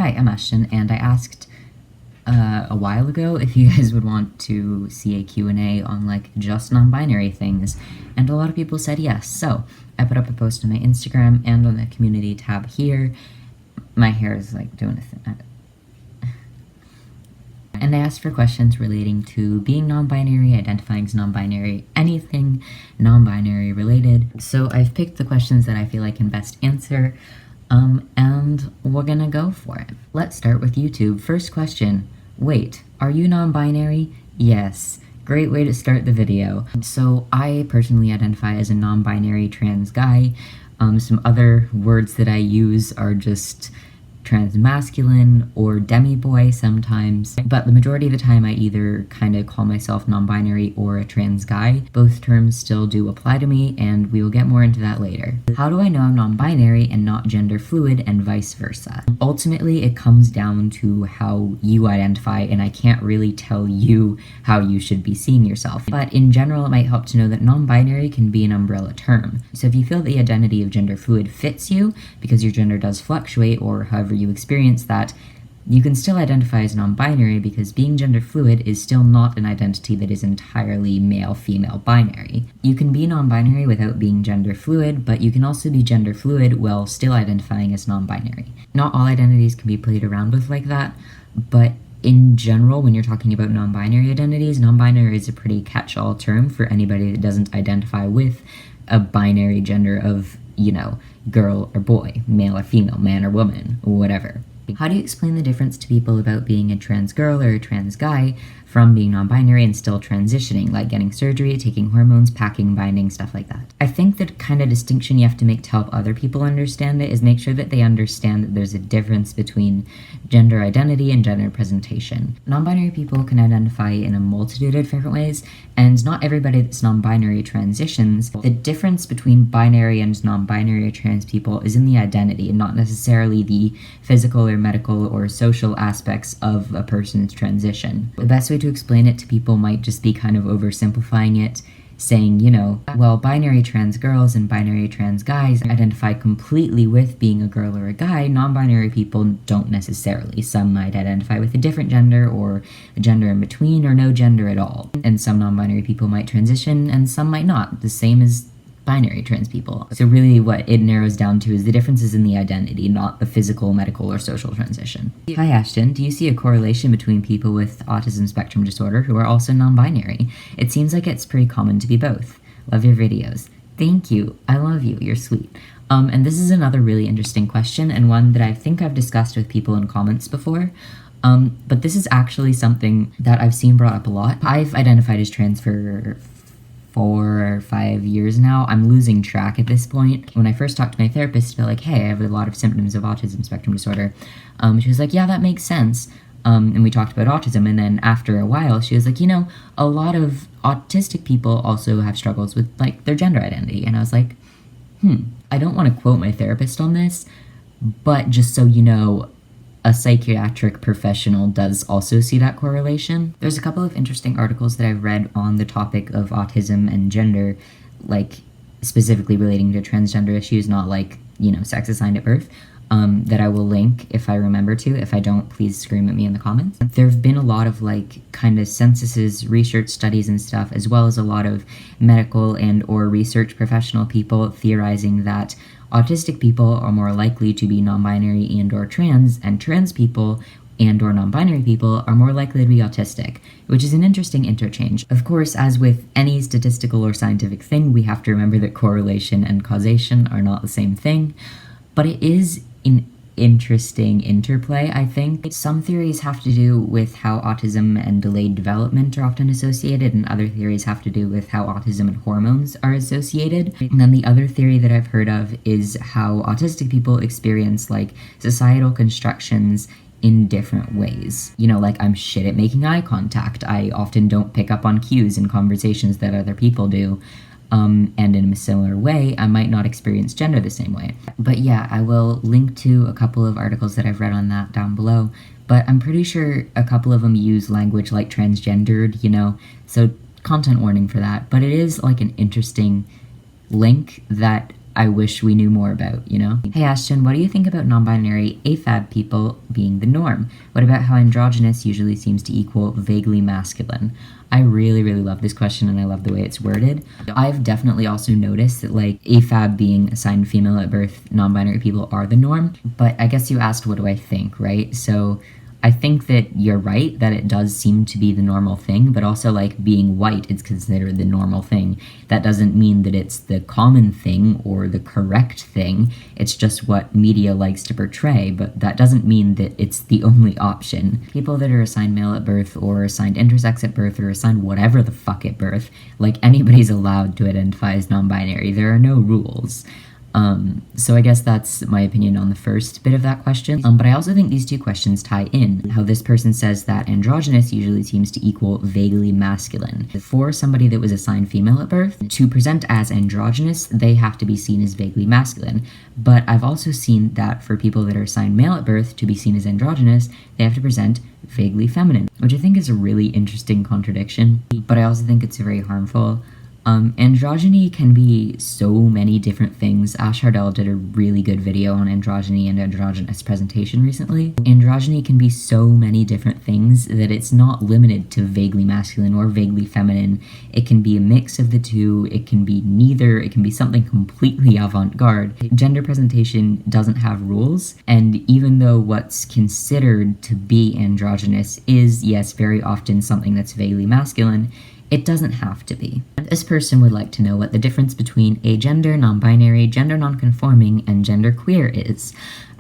Hi, I'm Ashton, and I asked a while ago if you guys would want to see a Q&A on like just non-binary things, and a lot of people said yes. So I put up a post on my Instagram and on the community tab here. My hair is like doing a thing. And I asked for questions relating to being non-binary, identifying as non-binary, anything non-binary related. So I've picked the questions that I feel I can best answer, and we're gonna go for it. Let's start with YouTube. First question, wait, are you non-binary? Yes. Great way to start the video. So I personally identify as a non-binary trans guy. Some other words that I use are just trans-masculine or demi-boy sometimes, but the majority of the time I either kind of call myself non-binary or a trans guy. Both terms still do apply to me, and we will get more into that later. How do I know I'm non-binary and not gender fluid, and vice versa? Ultimately, it comes down to how you identify, and I can't really tell you how you should be seeing yourself. But in general, it might help to know that non-binary can be an umbrella term. So if you feel the identity of gender fluid fits you, because your gender does fluctuate, or however you experience that, you can still identify as non-binary, because being gender fluid is still not an identity that is entirely male-female binary. You can be non-binary without being gender fluid, but you can also be gender fluid while still identifying as non-binary. Not all identities can be played around with like that, but in general, when you're talking about non-binary identities, non-binary is a pretty catch-all term for anybody that doesn't identify with a binary gender of, you know, girl or boy, male or female, man or woman, whatever. How do you explain the difference to people about being a trans girl or a trans guy from being non-binary and still transitioning, like getting surgery, taking hormones, packing, binding, stuff like that? I think the kind of distinction you have to make to help other people understand it is make sure that they understand that there's a difference between gender identity and gender presentation. Non-binary people can identify in a multitude of different ways, and not everybody that's non-binary transitions. The difference between binary and non-binary trans people is in the identity, and not necessarily the physical or medical or social aspects of a person's transition. The best way to explain it to people might just be kind of oversimplifying it, saying, you know, well, binary trans girls and binary trans guys identify completely with being a girl or a guy. Non-binary people don't necessarily. Some might identify with a different gender or a gender in between or no gender at all. And some non-binary people might transition and some might not, the same as binary trans people. So really what it narrows down to is the differences in the identity, not the physical, medical, or social transition. Hi Ashton, do you see a correlation between people with autism spectrum disorder who are also non-binary? It seems like it's pretty common to be both. Love your videos. Thank you. I love you. You're sweet. And this is another really interesting question, and one that I think I've discussed with people in comments before. But this is actually something that I've seen brought up a lot. I've identified as trans for 4 or 5 years now. I'm losing track at this point. When I first talked to my therapist about like, hey, I have a lot of symptoms of autism spectrum disorder, she was like, yeah, that makes sense. And we talked about autism, and then after a while, she was like, you know, a lot of autistic people also have struggles with like their gender identity. And I was like, I don't want to quote my therapist on this, but just so you know, a psychiatric professional does also see that correlation. There's a couple of interesting articles that I've read on the topic of autism and gender, like specifically relating to transgender issues, not like, you know, sex assigned at birth, that I will link if I remember to. If I don't, please scream at me in the comments. There have been a lot of like kind of censuses, research studies and stuff, as well as a lot of medical and or research professional people theorizing that autistic people are more likely to be non-binary and or trans people and or non-binary people are more likely to be autistic, which is an interesting interchange. Of course, as with any statistical or scientific thing, we have to remember that correlation and causation are not the same thing, but it is an interesting interplay, I think. Some theories have to do with how autism and delayed development are often associated, and other theories have to do with how autism and hormones are associated. And then the other theory that I've heard of is how autistic people experience like societal constructions in different ways. You know, like I'm shit at making eye contact. I often don't pick up on cues in conversations that other people do. And in a similar way, I might not experience gender the same way. But yeah, I will link to a couple of articles that I've read on that down below, but I'm pretty sure a couple of them use language like transgendered, you know, so content warning for that. But it is like an interesting link that I wish we knew more about, you know? Hey Ashton, what do you think about non-binary AFAB people being the norm? What about how androgynous usually seems to equal vaguely masculine? I really, really love this question, and I love the way it's worded. I've definitely also noticed that, like, AFAB being assigned female at birth, non-binary people are the norm, but I guess you asked what do I think, right? So I think that you're right, that it does seem to be the normal thing, but also, like, being white is considered the normal thing. That doesn't mean that it's the common thing or the correct thing. It's just what media likes to portray, but that doesn't mean that it's the only option. People that are assigned male at birth or assigned intersex at birth or assigned whatever the fuck at birth, like, anybody's allowed to identify as non-binary. There are no rules. So I guess that's my opinion on the first bit of that question. But I also think these two questions tie in. How this person says that androgynous usually seems to equal vaguely masculine. For somebody that was assigned female at birth, to present as androgynous, they have to be seen as vaguely masculine. But I've also seen that for people that are assigned male at birth, to be seen as androgynous, they have to present vaguely feminine, which I think is a really interesting contradiction. But I also think it's very harmful. Androgyny can be so many different things. Hardell did a really good video on androgyny and androgynous presentation recently. Androgyny can be so many different things that it's not limited to vaguely masculine or vaguely feminine. It can be a mix of the two, it can be neither, it can be something completely avant-garde. Gender presentation doesn't have rules, and even though what's considered to be androgynous is, yes, very often something that's vaguely masculine, it doesn't have to be. This person would like to know what the difference between agender, non-binary, gender non-conforming, and genderqueer is.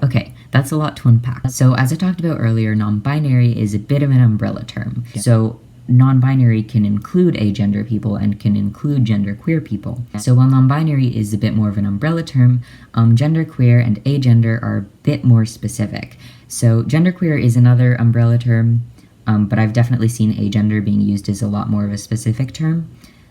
Okay, that's a lot to unpack. So as I talked about earlier, non-binary is a bit of an umbrella term. So non-binary can include agender people and can include genderqueer people. So while non-binary is a bit more of an umbrella term, genderqueer and agender are a bit more specific. So genderqueer is another umbrella term, but I've definitely seen agender being used as a lot more of a specific term.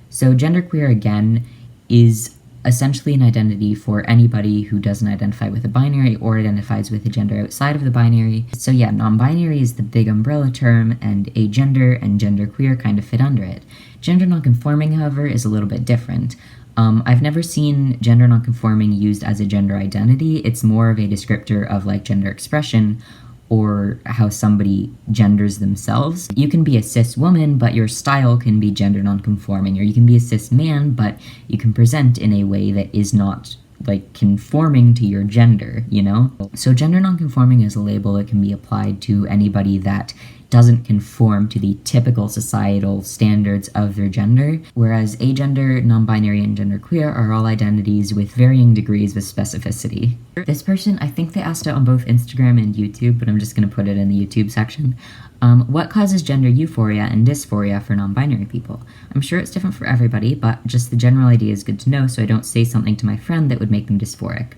So genderqueer, again, is essentially an identity for anybody who doesn't identify with a binary or identifies with a gender outside of the binary. So yeah, non-binary is the big umbrella term, and agender and genderqueer kind of fit under it. Gender nonconforming, however, is a little bit different. I've never seen gender nonconforming used as a gender identity. It's more of a descriptor of, like, gender expression, or how somebody genders themselves. You can be a cis woman, but your style can be gender nonconforming, or you can be a cis man, but you can present in a way that is not, like, conforming to your gender, you know? So gender nonconforming is a label that can be applied to anybody that doesn't conform to the typical societal standards of their gender, whereas agender, non-binary, and genderqueer are all identities with varying degrees of specificity. This person, I think they asked it on both Instagram and YouTube, but I'm just going to put it in the YouTube section. What causes gender euphoria and dysphoria for non-binary people? I'm sure it's different for everybody, but just the general idea is good to know so I don't say something to my friend that would make them dysphoric.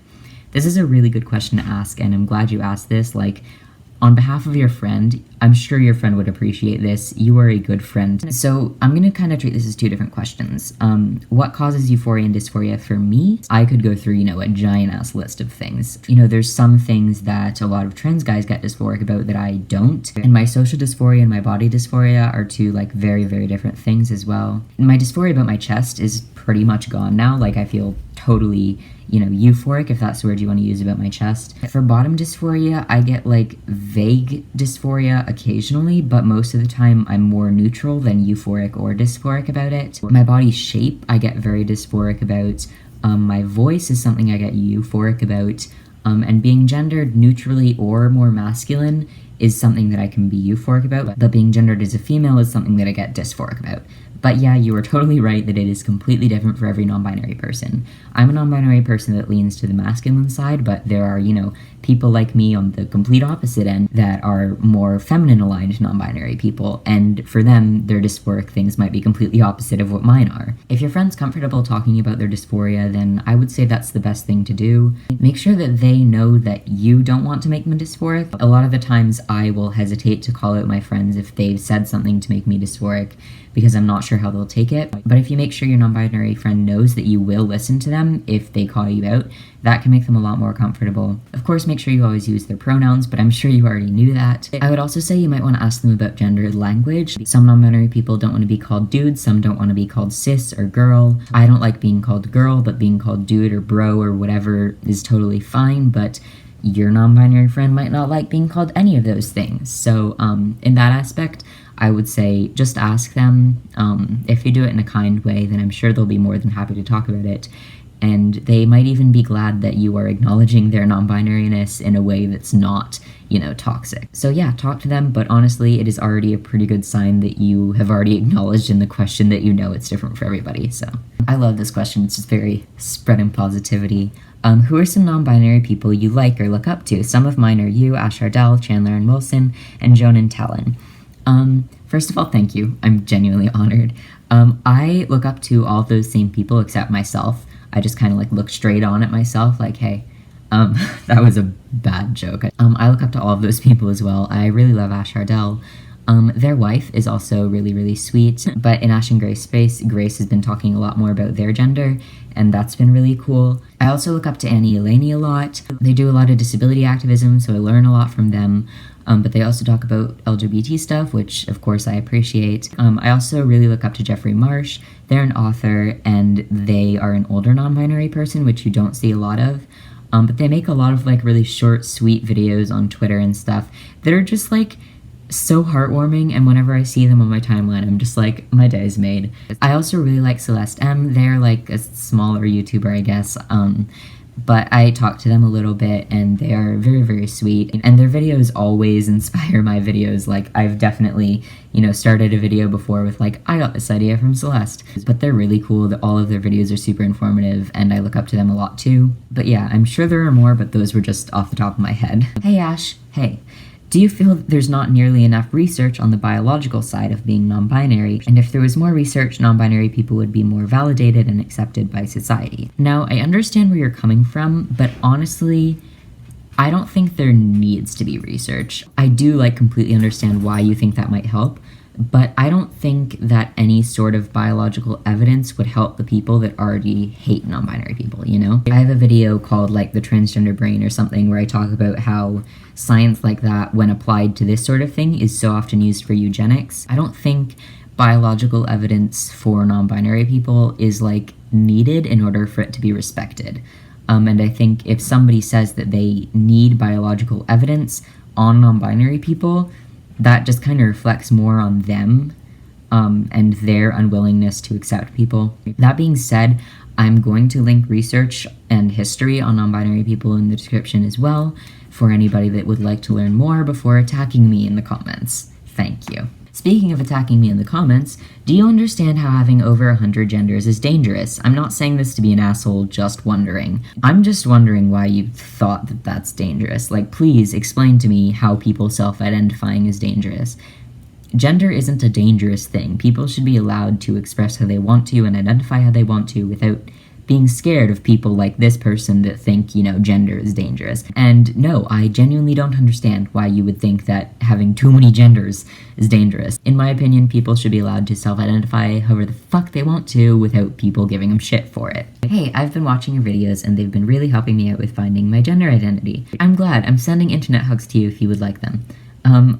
This is a really good question to ask, and I'm glad you asked this. Like, on behalf of your friend, I'm sure your friend would appreciate this. You are a good friend. So I'm going to kind of treat this as two different questions. What causes euphoria and dysphoria for me? I could go through, a giant-ass list of things. There's some things that a lot of trans guys get dysphoric about that I don't. And my social dysphoria and my body dysphoria are two, like, very, very different things as well. My dysphoria about my chest is pretty much gone now. Like, I feel totally euphoric, if that's the word you want to use about my chest. For bottom dysphoria, I get, like, vague dysphoria occasionally, but most of the time I'm more neutral than euphoric or dysphoric about it. My body shape, I get very dysphoric about. My voice is something I get euphoric about. And being gendered neutrally or more masculine is something that I can be euphoric about, but being gendered as a female is something that I get dysphoric about. But yeah, you are totally right that it is completely different for every non-binary person. I'm a non-binary person that leans to the masculine side, but there are, people like me on the complete opposite end that are more feminine-aligned non-binary people, and for them, their dysphoric things might be completely opposite of what mine are. If your friend's comfortable talking about their dysphoria, then I would say that's the best thing to do. Make sure that they know that you don't want to make them dysphoric. A lot of the times I will hesitate to call out my friends if they've said something to make me dysphoric, because I'm not sure sure how they'll take it. But if you make sure your non-binary friend knows that you will listen to them if they call you out, that can make them a lot more comfortable. Of course, make sure you always use their pronouns, but I'm sure you already knew that. I would also say you might want to ask them about gendered language. Some non-binary people don't want to be called dude, some don't want to be called cis or girl. I don't like being called girl, but being called dude or bro or whatever is totally fine, but your non-binary friend might not like being called any of those things. So in that aspect, I would say just ask them. If you do it in a kind way, then I'm sure they'll be more than happy to talk about it. And they might even be glad that you are acknowledging their non-binariness in a way that's not, toxic. So yeah, talk to them, but honestly, it is already a pretty good sign that you have already acknowledged in the question that it's different for everybody. So I love this question. It's just very spreading positivity. Who are some non-binary people you like or look up to? Some of mine are you, Ash, Hardell, Chandler and Wilson, and Joan and Talon. First of all, thank you. I'm genuinely honored. I look up to all those same people except myself. I just kind of look straight on at myself like, hey, that was a bad joke. I look up to all of those people as well. I really love Ash Hardell. Their wife is also really, really sweet, but in Ash and Grace's space, Grace has been talking a lot more about their gender, and that's been really cool. I also look up to elainey a lot. They do a lot of disability activism, so I learn a lot from them. But they also talk about LGBT stuff, which of course I appreciate. I also really look up to Jeffery Marsh. They're an author, and they are an older non-binary person, which you don't see a lot of. But they make a lot of really short, sweet videos on Twitter and stuff that are just so heartwarming, and whenever I see them on my timeline, I'm just like, my day is made. I also really like Celeste M. They're a smaller YouTuber, I guess. But I talk to them a little bit, and they are very, very sweet. And their videos always inspire my videos. I've definitely, started a video before with I got this idea from Celeste. But they're really cool. All of their videos are super informative, and I look up to them a lot too. But yeah, I'm sure there are more, but those were just off the top of my head. Hey Ash, hey. Do you feel that there's not nearly enough research on the biological side of being non-binary? And if there was more research, non-binary people would be more validated and accepted by society? Now, I understand where you're coming from, but honestly, I don't think there needs to be research. I do completely understand why you think that might help, but I don't think that any sort of biological evidence would help the people that already hate non-binary people, I have a video called the transgender brain or something where I talk about how science like that, when applied to this sort of thing, is so often used for eugenics. I don't think biological evidence for non-binary people is needed in order for it to be respected. And I think if somebody says that they need biological evidence on non-binary people, that just kind of reflects more on them and their unwillingness to accept people. That being said, I'm going to link research and history on non-binary people in the description as well for anybody that would like to learn more before attacking me in the comments. Thank you. Speaking of attacking me in the comments, do you understand how having over 100 genders is dangerous? I'm not saying this to be an asshole, just wondering. I'm just wondering why you thought that that's dangerous. Please explain to me how people self-identifying is dangerous. Gender isn't a dangerous thing. People should be allowed to express how they want to and identify how they want to without being scared of people like this person that think, gender is dangerous. And no, I genuinely don't understand why you would think that having too many genders is dangerous. In my opinion, people should be allowed to self-identify however the fuck they want to without people giving them shit for it. Hey, I've been watching your videos and they've been really helping me out with finding my gender identity. I'm glad. I'm sending internet hugs to you if you would like them.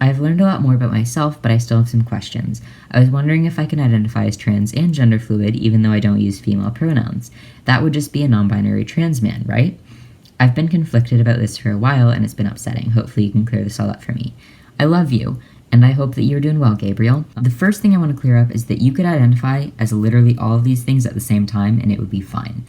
I've learned a lot more about myself, but I still have some questions. I was wondering if I can identify as trans and gender fluid even though I don't use female pronouns. That would just be a non-binary trans man, right? I've been conflicted about this for a while and it's been upsetting. Hopefully you can clear this all up for me. I love you, and I hope that you're doing well, Gabriel. The first thing I want to clear up is that you could identify as literally all of these things at the same time and it would be fine.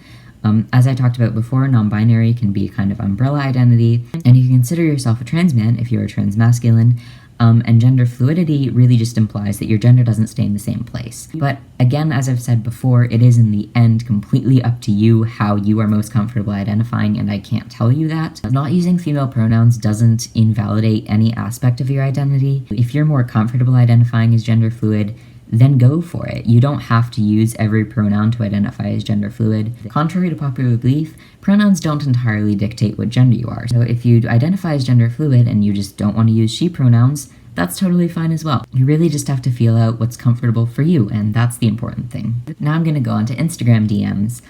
As I talked about before, non-binary can be a kind of umbrella identity, and you can consider yourself a trans man if you're a trans masculine, and gender fluidity really just implies that your gender doesn't stay in the same place. But again, as I've said before, it is in the end completely up to you how you are most comfortable identifying, and I can't tell you that. Not using female pronouns doesn't invalidate any aspect of your identity. If you're more comfortable identifying as gender fluid, then go for it. You don't have to use every pronoun to identify as gender fluid. Contrary to popular belief, pronouns don't entirely dictate what gender you are. So if you identify as gender fluid and you just don't want to use she pronouns, that's totally fine as well. You really just have to feel out what's comfortable for you, and that's the important thing. Now I'm gonna go on to Instagram DMs.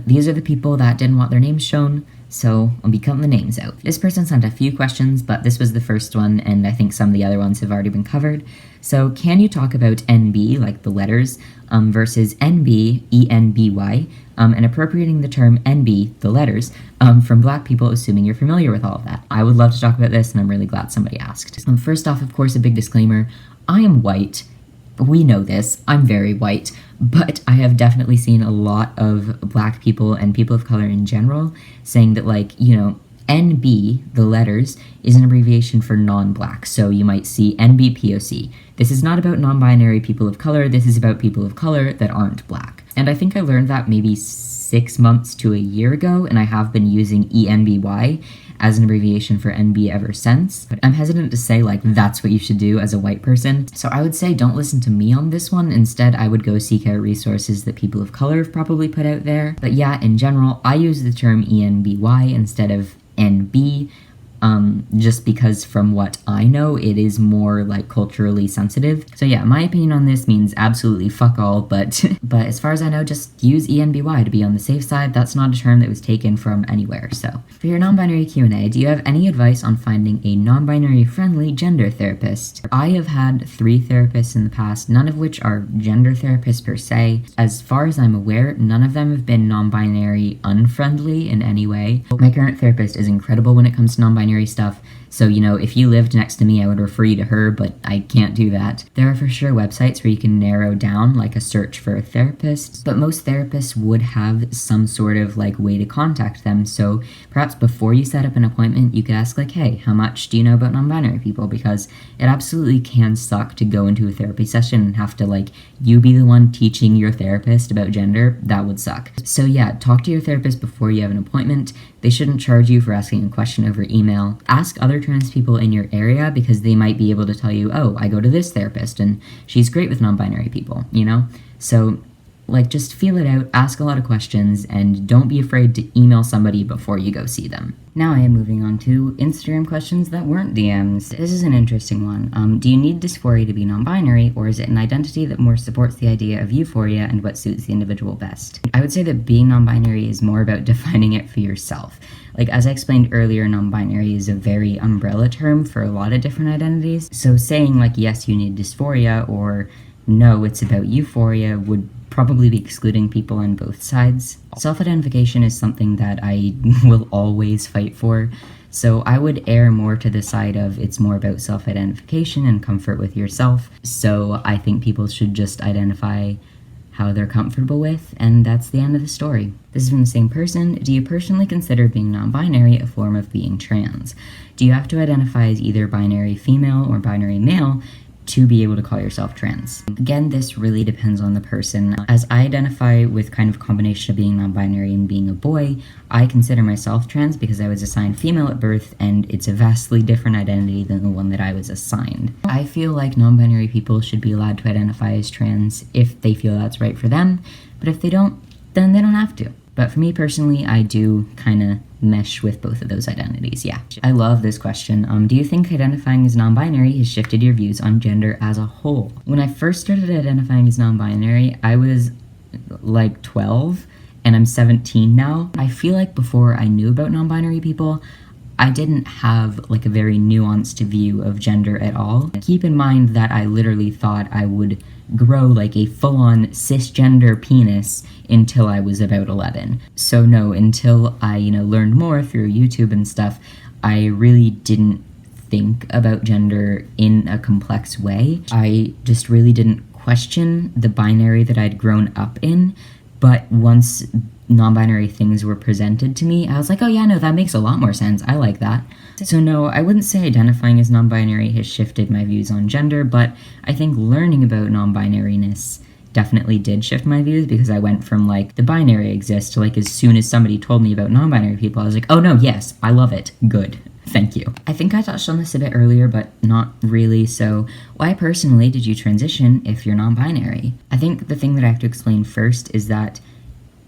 These are the people that didn't want their names shown, so I'll be cutting the names out. This person sent a few questions, but this was the first one, and I think some of the other ones have already been covered. So can you talk about NB, like the letters, versus NB, ENBY, and appropriating the term NB, the letters, from Black people, assuming you're familiar with all of that? I would love to talk about this, and I'm really glad somebody asked. First off, of course, a big disclaimer. I am white. We know this. I'm very white. But I have definitely seen a lot of Black people and people of color in general saying that, like, you know, NB, the letters, is an abbreviation for non-Black. So you might see NB POC. This is not about non-binary people of color. This is about people of color that aren't Black. And I think I learned that maybe 6 months to a year ago, and I have been using ENBY as an abbreviation for NB ever since. But I'm hesitant to say, like, that's what you should do as a white person. So I would say don't listen to me on this one. Instead, I would go seek out resources that people of color have probably put out there. But yeah, in general, I use the term ENBY instead of NB, just because from what I know, it is more like culturally sensitive. So yeah, my opinion on this means absolutely fuck all, but as far as I know, just use ENBY to be on the safe side. That's not a term that was taken from anywhere. So for your non-binary Q&A, do you have any advice on finding a non-binary friendly gender therapist? I have had 3 therapists in the past, none of which are gender therapists per se. As far as I'm aware, none of them have been non-binary unfriendly in any way. My current therapist is incredible when it comes to non-binary stuff, so, you know, if you lived next to me, I would refer you to her, but I can't do that. There are for sure websites where you can narrow down, like, a search for a therapist, but most therapists would have some sort of, like, way to contact them, so perhaps before you set up an appointment, you could ask, like, hey, how much do you know about non-binary people? Because it absolutely can suck to go into a therapy session and have to, like, you be the one teaching your therapist about gender. That would suck. So yeah, talk to your therapist before you have an appointment. They shouldn't charge you for asking a question over email. Ask other trans people in your area because they might be able to tell you, oh, I go to this therapist and she's great with non-binary people, you know? So, like, just feel it out, ask a lot of questions, and don't be afraid to email somebody before you go see them. Now I am moving on to Instagram questions that weren't DMs. This is an interesting one. Do you need dysphoria to be non-binary, or is it an identity that more supports the idea of euphoria and what suits the individual best? I would say that being non-binary is more about defining it for yourself. Like, as I explained earlier, non-binary is a very umbrella term for a lot of different identities. So saying, like, yes, you need dysphoria, or no, it's about euphoria, would probably be excluding people on both sides. Self-identification is something that I will always fight for, so I would err more to the side of it's more about self-identification and comfort with yourself. So I think people should just identify how they're comfortable with, and that's the end of the story. This is from the same person. Do you personally consider being non-binary a form of being trans? Do you have to identify as either binary female or binary male to be able to call yourself trans? Again, this really depends on the person. As I identify with kind of a combination of being non-binary and being a boy, I consider myself trans because I was assigned female at birth, and it's a vastly different identity than the one that I was assigned. I feel like non-binary people should be allowed to identify as trans if they feel that's right for them, but if they don't, then they don't have to. But for me personally, I do kind of mesh with both of those identities, yeah. I love this question. Do you think identifying as non-binary has shifted your views on gender as a whole? When I first started identifying as non-binary, I was like 12, and I'm 17 now. I feel like before I knew about non-binary people, I didn't have like a very nuanced view of gender at all. Keep in mind that I literally thought I would grow like a full-on cisgender penis until I was about 11. So no, until I, learned more through YouTube and stuff, I really didn't think about gender in a complex way. I just really didn't question the binary that I'd grown up in, but once non-binary things were presented to me, I was like, oh yeah, no, that makes a lot more sense. I like that. So no, I wouldn't say identifying as non-binary has shifted my views on gender, but I think learning about non-binariness definitely did shift my views, because I went from like, the binary exists, to like, as soon as somebody told me about non-binary people, I was like, oh no, yes, I love it. Good. Thank you. I think I touched on this a bit earlier, but not really. So why personally did you transition if you're non-binary? I think the thing that I have to explain first is that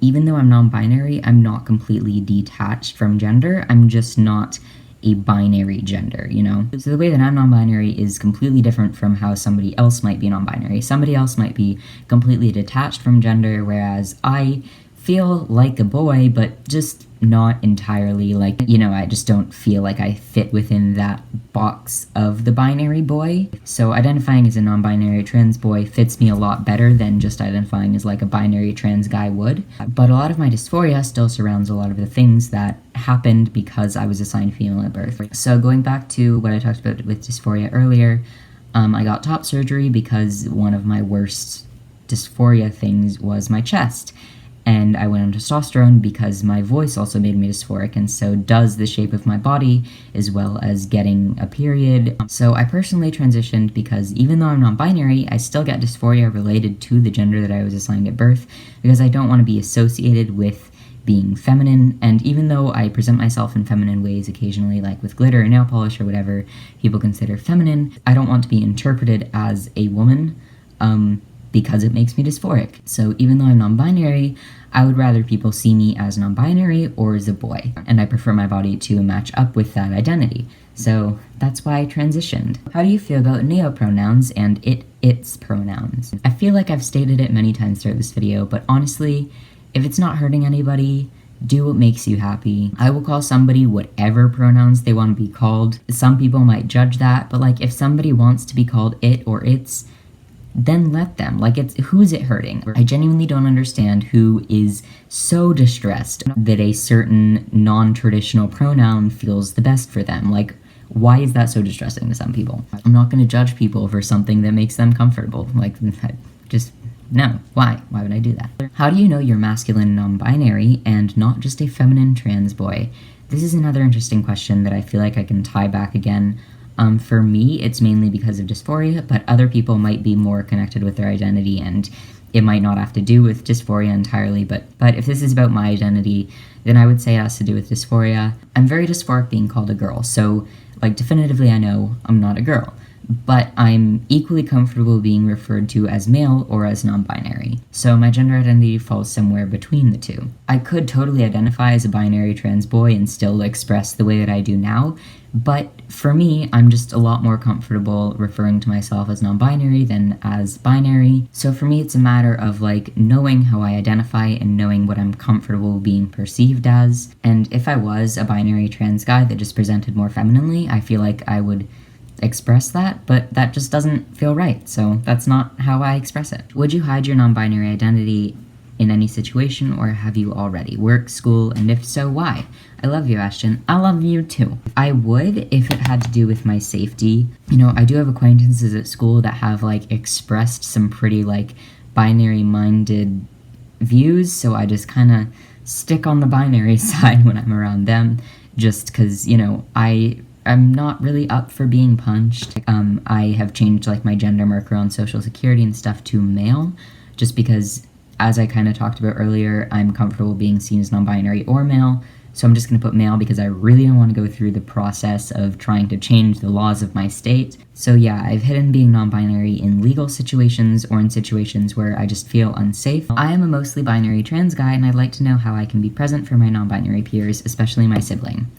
even though I'm non-binary, I'm not completely detached from gender. I'm just not a binary gender, you know? So the way that I'm non-binary is completely different from how somebody else might be non-binary. Somebody else might be completely detached from gender, whereas I feel like a boy, but just not entirely. Like, you know, I just don't feel like I fit within that box of the binary boy. So identifying as a non-binary trans boy fits me a lot better than just identifying as like a binary trans guy would. But a lot of my dysphoria still surrounds a lot of the things that happened because I was assigned female at birth. So going back to what I talked about with dysphoria earlier, I got top surgery because one of my worst dysphoria things was my chest. And I went on testosterone because my voice also made me dysphoric, and so does the shape of my body, as well as getting a period. So I personally transitioned because even though I'm non-binary, I still get dysphoria related to the gender that I was assigned at birth, because I don't want to be associated with being feminine. And even though I present myself in feminine ways occasionally, like with glitter or nail polish or whatever people consider feminine, I don't want to be interpreted as a woman, because it makes me dysphoric. So even though I'm non-binary, I would rather people see me as non-binary or as a boy, and I prefer my body to match up with that identity. So that's why I transitioned. How do you feel about neopronouns and its pronouns? I feel like I've stated it many times throughout this video, but honestly, if it's not hurting anybody, do what makes you happy. I will call somebody whatever pronouns they want to be called. Some people might judge that, but like if somebody wants to be called it or its, then let them. Like, who is it hurting? I genuinely don't understand who is so distressed that a certain non-traditional pronoun feels the best for them. Like, why is that so distressing to some people? I'm not going to judge people for something that makes them comfortable. Like, just, no. Why? Why would I do that? How do you know you're masculine non-binary and not just a feminine trans boy? This is another interesting question that I feel like I can tie back again. For me, it's mainly because of dysphoria, but other people might be more connected with their identity, and it might not have to do with dysphoria entirely, but if this is about my identity, then I would say it has to do with dysphoria. I'm very dysphoric being called a girl, so, like, definitively I know I'm not a girl, but I'm equally comfortable being referred to as male or as non-binary, so my gender identity falls somewhere between the two. I could totally identify as a binary trans boy and still express the way that I do now, but for me, I'm just a lot more comfortable referring to myself as non-binary than as binary. So for me, it's a matter of like knowing how I identify and knowing what I'm comfortable being perceived as. And if I was a binary trans guy that just presented more femininely, I feel like I would express that, but that just doesn't feel right. So that's not how I express it. Would you hide your non-binary identity in any situation, or have you already? Work, school, and if so, why? I love you, Ashton. I love you too. I would if it had to do with my safety. You know, I do have acquaintances at school that have like expressed some pretty like binary-minded views, so I just kind of stick on the binary side when I'm around them, just because, you know, I'm not really up for being punched. I have changed like my gender marker on Social Security and stuff to male, just because, as I kind of talked about earlier, I'm comfortable being seen as non-binary or male, so I'm just going to put male because I really don't want to go through the process of trying to change the laws of my state. So yeah, I've hidden being non-binary in legal situations or in situations where I just feel unsafe. I am a mostly binary trans guy, and I'd like to know how I can be present for my non-binary peers, especially my sibling.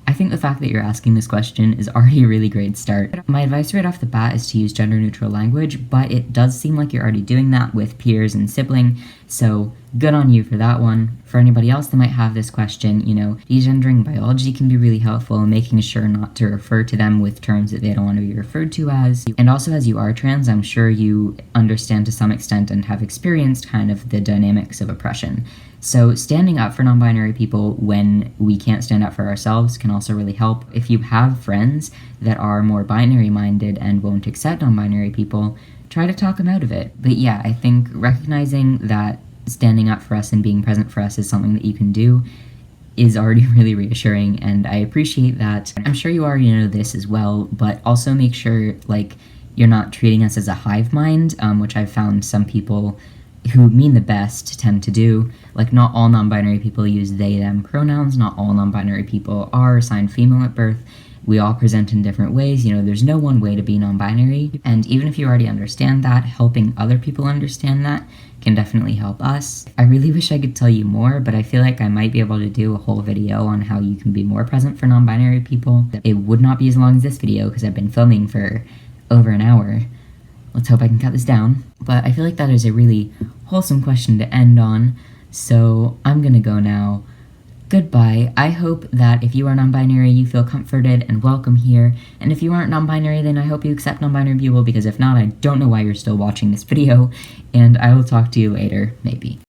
I think the fact that you're asking this question is already a really great start. My advice right off the bat is to use gender-neutral language, but it does seem like you're already doing that with peers and sibling, so good on you for that one. For anybody else that might have this question, you know, degendering biology can be really helpful in making sure not to refer to them with terms that they don't want to be referred to as. And also, as you are trans, I'm sure you understand to some extent and have experienced kind of the dynamics of oppression. So standing up for non-binary people when we can't stand up for ourselves can also really help. If you have friends that are more binary-minded and won't accept non-binary people, try to talk them out of it. But yeah, I think recognizing that standing up for us and being present for us is something that you can do is already really reassuring, and I appreciate that. I'm sure you already know this as well, but also make sure, like, you're not treating us as a hive mind, which I've found some people who mean the best tend to do. Like, not all non-binary people use they, them pronouns, not all non-binary people are assigned female at birth, we all present in different ways. You know, there's no one way to be non-binary. And even if you already understand that, helping other people understand that can definitely help us. I really wish I could tell you more, but I feel like I might be able to do a whole video on how you can be more present for non-binary people. It would not be as long as this video because I've been filming for over an hour. Let's hope I can cut this down. But I feel like that is a really wholesome question to end on, so I'm gonna go now. Goodbye. I hope that if you are non-binary, you feel comforted and welcome here, and if you aren't non-binary, then I hope you accept non-binary people, because if not, I don't know why you're still watching this video, and I will talk to you later, maybe.